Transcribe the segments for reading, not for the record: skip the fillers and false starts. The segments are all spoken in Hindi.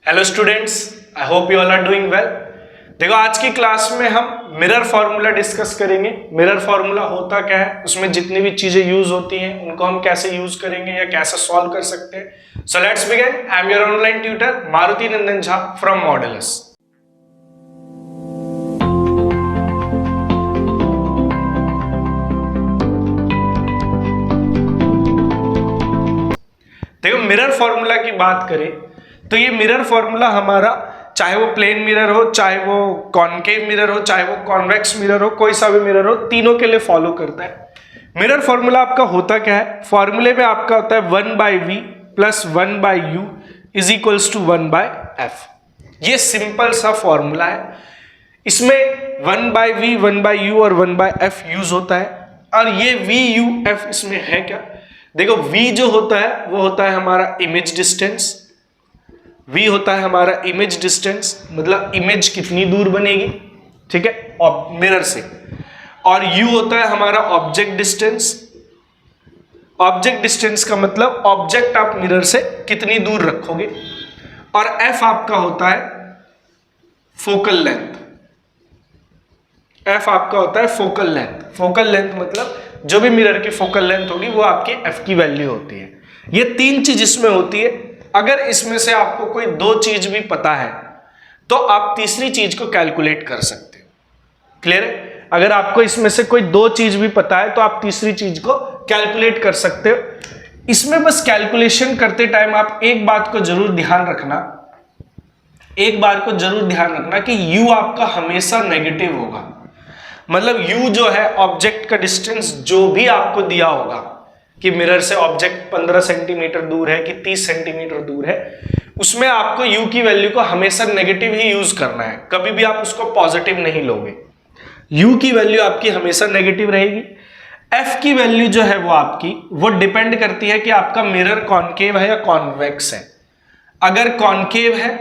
Hello students, I hope you all are doing well. देखो आज की क्लास में हम मिरर फॉर्मूला डिस्कस करेंगे। मिरर फॉर्मूला होता क्या है, उसमें जितनी भी चीजें यूज होती हैं उनको हम कैसे यूज करेंगे या कैसे सॉल्व कर सकते हैं। So let's begin. I am your online tutor Maruti Nandan Jha from modulus. देखो मिरर फॉर्मूला की बात करें तो ये मिरर फॉर्मूला हमारा, चाहे वो प्लेन मिरर हो, चाहे वो कॉनकेव मिरर हो, चाहे वो कॉन्वेक्स मिरर हो, कोई सा भी मिरर हो, तीनों के लिए फॉलो करता है। मिरर फॉर्मूला आपका होता क्या है, फॉर्मूले में आपका होता है 1/v plus 1/u is equals to 1/f। ये सिंपल सा फॉर्मूला है। इसमें 1/v 1/u और 1/f यूज होता है। और ये v/u/f इसमें है क्या, देखो v जो होता है वो होता है हमारा इमेज डिस्टेंस। v होता है हमारा इमेज डिस्टेंस, मतलब इमेज कितनी दूर बनेगी, ठीक है, मिरर से। और u होता है हमारा ऑब्जेक्ट डिस्टेंस। ऑब्जेक्ट डिस्टेंस का मतलब ऑब्जेक्ट आप मिरर से कितनी दूर रखोगे। और f आपका होता है फोकल लेंथ। f आपका होता है फोकल लेंथ। फोकल लेंथ मतलब जो भी मिरर की फोकल लेंथ होगी वो आपकी f की वैल्यू होती है। ये तीन चीज इसमें होती है। अगर इसमें से आपको कोई दो चीज भी पता है तो आप तीसरी चीज को कैलकुलेट कर सकते हो। क्लियर है? अगर आपको इसमें से कोई दो चीज भी पता है तो आप तीसरी चीज को कैलकुलेट कर सकते हो। इसमें बस कैलकुलेशन करते टाइम आप एक बात को जरूर ध्यान रखना, कि u आपका हमेशा नेगेटिव होगा। मतलब u जो है ऑब्जेक्ट का डिस्टेंस, जो भी आपको दिया होगा कि मिरर से ऑब्जेक्ट 15 सेंटीमीटर दूर है कि 30 सेंटीमीटर दूर है, उसमें आपको u की वैल्यू को हमेशा नेगेटिव ही यूज करना है। कभी भी आप उसको पॉजिटिव नहीं लोगे। u की वैल्यू आपकी हमेशा नेगेटिव रहेगी। f की वैल्यू जो है वो डिपेंड करती है कि आपका मिरर कॉनकेव है या कॉन्वेक्स है। अगर कॉनकेव है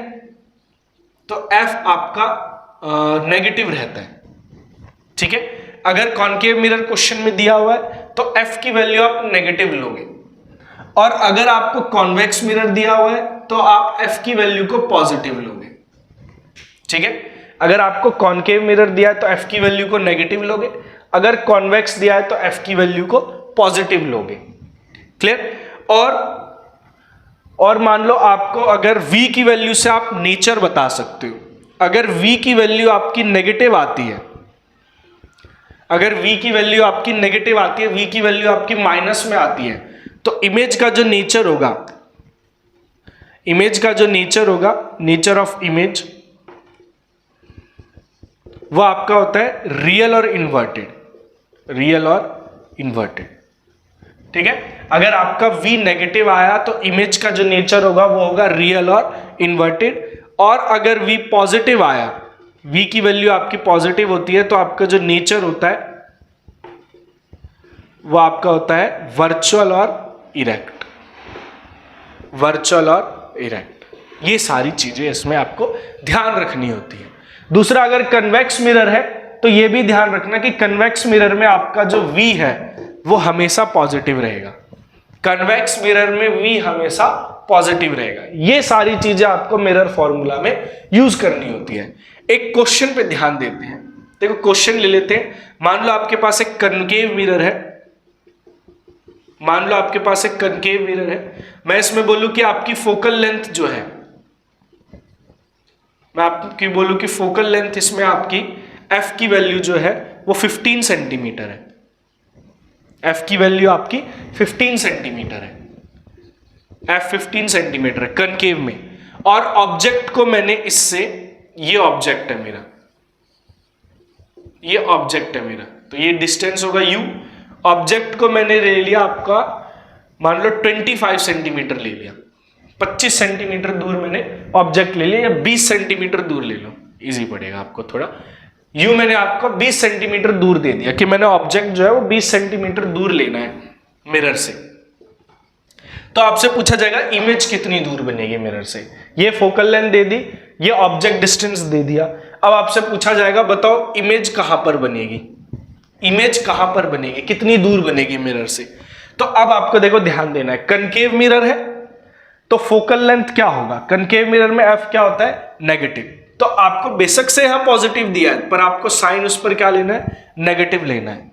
तो f आपका नेगेटिव रहता है, ठीक है। अगर कॉनकेव मिरर क्वेश्चन में दिया हुआ है तो f की वैल्यू आप नेगेटिव लोगे। और अगर आपको कॉन्वेक्स मिरर दिया हुआ है तो आप f की वैल्यू को पॉजिटिव लोगे, ठीक है। अगर आपको कॉनकेव मिरर दिया है तो f की वैल्यू को नेगेटिव लोगे। अगर कॉन्वेक्स दिया है तो f की वैल्यू को पॉजिटिव लोगे। क्लियर? और मान लो आपको अगर v की वैल्यू से आप नेचर बता सकते हो। अगर v की वैल्यू आपकी नेगेटिव आती है, अगर v की वैल्यू आपकी नेगेटिव आती है, v की वैल्यू आपकी माइनस में आती है, तो इमेज का जो नेचर होगा, नेचर ऑफ इमेज, वो आपका होता है रियल और इन्वर्टेड, ठीक है। अगर आपका v नेगेटिव आया तो इमेज का जो नेचर होगा वो होगा रियल और इन्वर्टेड। और अगर v पॉजिटिव आया, v की वैल्यू आपकी पॉजिटिव होती है, तो आपका जो नेचर होता है वो आपका होता है वर्चुअल और इरेक्ट। ये सारी चीजें इसमें आपको ध्यान रखनी होती है। दूसरा, अगर कन्वेक्स मिरर है तो ये भी ध्यान रखना कि कन्वेक्स मिरर में आपका जो v है वो हमेशा पॉजिटिव रहेगा। कन्वेक्स मिरर में v हमेशा पॉजिटिव रहेगा। ये सारी चीजें आपको मिरर फॉर्मूला में जरूर करनी होती है। एक क्वेश्चन पे ध्यान देते हैं। देखो क्वेश्चन ले लेते हैं। मान लो आपके पास एक कनकेव मिरर है। मैं इसमें बोलूं कि आपकी फोकल लेंथ जो है, मैं आपकी बोलूं कि फोकल लेंथ इसमें आपकी f की वैल्यू जो है वो 15 सेंटीमीटर है। f की वैल्यू आपकी 15 सेंटीमीटर है। f 15 सेंटीमीटर है कनकेव में। और ऑब्जेक्ट को मैंने इससे, ये ऑब्जेक्ट है मेरा, तो ये डिस्टेंस होगा u। ऑब्जेक्ट को मैंने ले लिया आपका, मान लो 25 सेंटीमीटर ले लिया, 25 सेंटीमीटर दूर मैंने ऑब्जेक्ट ले लिया, या 20 सेंटीमीटर दूर ले लो, इजी पड़ेगा आपको थोड़ा। u मैंने आपको 20 सेंटीमीटर दूर दे दिया कि मैंने ऑब्जेक्ट जो है वो 20 सेंटीमीटर दूर लेना है मिरर से। तो आपसे पूछा जाएगा इमेज कितनी दूर बनेगी मिरर से। ये फोकल लेंथ दे दी, ये ऑब्जेक्ट डिस्टेंस दे दिया। अब आपसे पूछा जाएगा बताओ इमेज कहां पर बनेगी, कितनी दूर बनेगी मिरर से। तो अब आपको देखो ध्यान देना है, कनकेव मिरर है तो फोकल लेंथ क्या होगा, कनकेव मिरर में एफ क्या होता है, नेगेटिव। तो आपको बेशक से यहां पॉजिटिव दिया है, पर आपको साइन उस पर क्या लेना है, नेगेटिव लेना है।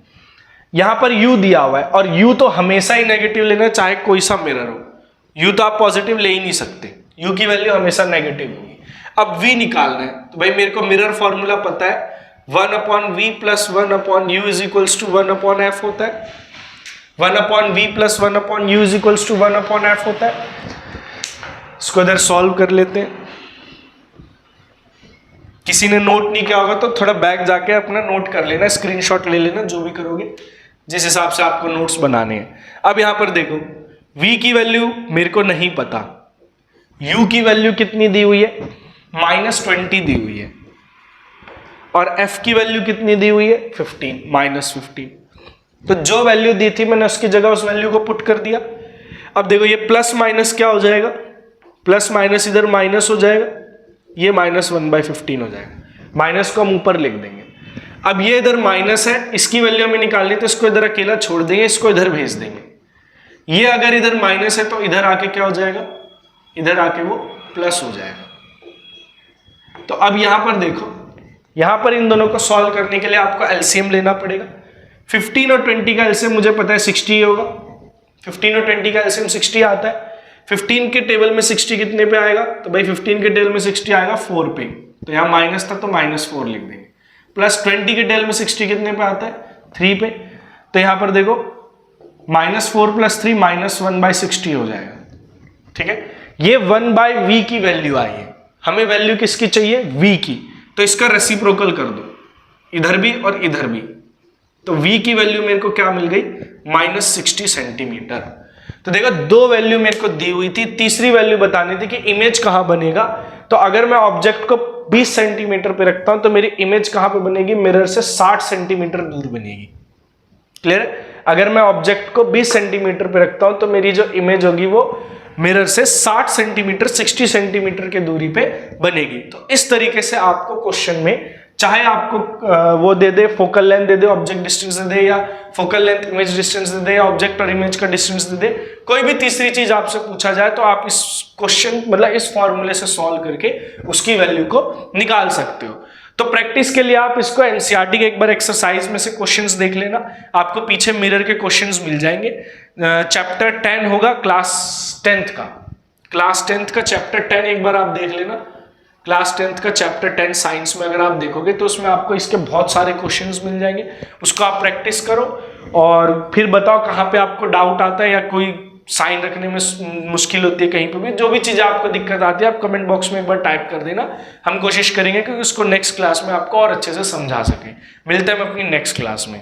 यहां पर u दिया हुआ है, और u तो हमेशा ही नेगेटिव लेना है, चाहे कोई सा मिरर हो। u तो आप पॉजिटिव ले ही नहीं सकते, u की वैल्यू हमेशा नेगेटिव होगी। अब v निकालना है, तो भाई मेरे को मिरर फॉर्मूला पता है, 1/v plus 1/u is equals to 1/f होता है। 1/v plus 1/u is equals to 1/f होता है। इसको इधर सॉल्व कर लेते हैं। किसी ने नोट नहीं किया होगा तो थोड़ा बैक जाके अपना नोट कर लेना, स्क्रीनशॉट ले लेना, जो भी करोगे जिस हिसाब से आपको नोट्स बनाने हैं। अब यहां पर देखो, v की वैल्यू मेरे को नहीं पता, u की वैल्यू कितनी दी हुई है, -20 दी हुई है, और f की वैल्यू कितनी दी हुई है, 15, -15। तो जो वैल्यू दी थी मैंने उसकी जगह उस वैल्यू को पुट कर दिया। अब देखो ये प्लस माइनस क्या हो जाएगा, प्लस माइनस इधर माइनस हो जाएगा, ये -1/15 हो जाएगा, माइनस को हम ऊपर लिख देंगे। अब ये इधर माइनस है, इसकी वैल्यू हमें निकालनी, तो इसको इधर अकेला छोड़ देंगे, इसको इधर भेज देंगे। ये अगर इधर माइनस है तो इधर आके क्या हो जाएगा, इधर आके वो प्लस हो जाएगा। तो अब यहां पर देखो, यहां पर इन दोनों को सॉल्व करने के लिए आपको एलसीएम लेना पड़ेगा। 15 और 20 का एलसीएम मुझे पता है 60 होगा, 15 और 20 का एलसीएम 60 आता है। 15 के टेबल में 60 कितने पे आएगा, तो भाई 15 के टेबल में 60 आएगा 4 पे, तो यहाँ माइनस था तो -4 लिख देंगे। प्लस 20 के टेबल में 60 कितने पे आता है, 3 पे, तो यहाँ पर देखो -4 + 3 -1/60 हो जाएगा। ठीक है, ये 1/v की वैल्यू आई है, हमें वैल्यू किसकी चाहिए, v की, तो इसका रेसिप्रोकल कर दो, इधर भी और इधर भी। तो v की वैल्यू मेरे को क्या मिल गई, -60 सेंटीमीटर। तो देखो दो वैल्यू मेरे को दी हुई थी, तीसरी वैल्यू बतानी थी कि इमेज कहां बनेगा। तो अगर मैं ऑब्जेक्ट को 20 सेंटीमीटर पे रखता हूं तो मेरी इमेज कहां पे बनेगी, मिरर से 60 सेंटीमीटर दूर बनेगी। क्लियर है, अगर मैं ऑब्जेक्ट को 20 सेंटीमीटर पे रखता हूं तो मेरी जो इमेज होगी वो मिरर से 60 सेंटीमीटर 60 सेंटीमीटर की दूरी पे बनेगी। तो इस तरीके से आपको क्वेश्चन में चाहे आपको वो दे दे, फोकल लेंथ दे दे, ऑब्जेक्ट डिस्टेंस दे दे, या फोकल लेंथ इमेज डिस्टेंस दे दे, या ऑब्जेक्ट और इमेज का डिस्टेंस दे दे, कोई भी तीसरी चीज आपसे पूछा जाए तो आप इस क्वेश्चन मतलब इस फॉर्मूले से सॉल्व करके उसकी वैल्यू को निकाल सकते हो। तो प्रैक्टिस के लिए आप इसको एनसीईआरटी के एक बार एक्सरसाइज में से क्वेश्चंस देख लेना, आपको पीछे मिरर के क्वेश्चंस मिल जाएंगे। चैप्टर 10 होगा क्लास 10th का, क्लास 10th का चैप्टर 10 एक बार आप देख लेना। क्लास 10th का चैप्टर 10 साइंस में अगर आप देखोगे तो उसमें आपको इसके बहुत सारे क्वेश्चंस मिल जाएंगे, उसको आप प्रैक्टिस करो और फिर बताओ कहाँ पे आपको डाउट आता है या कोई साइन रखने में मुश्किल होती है, कहीं पे भी जो भी चीज़ आपको दिक्कत आती है आप कमेंट बॉक्स में एक बार टाइप कर देना। हम कोशिश करेंगे कि उसको नेक्स्ट क्लास में आपको और अच्छे से समझा सकें। मिलते हैं हम अपनी नेक्स्ट क्लास में।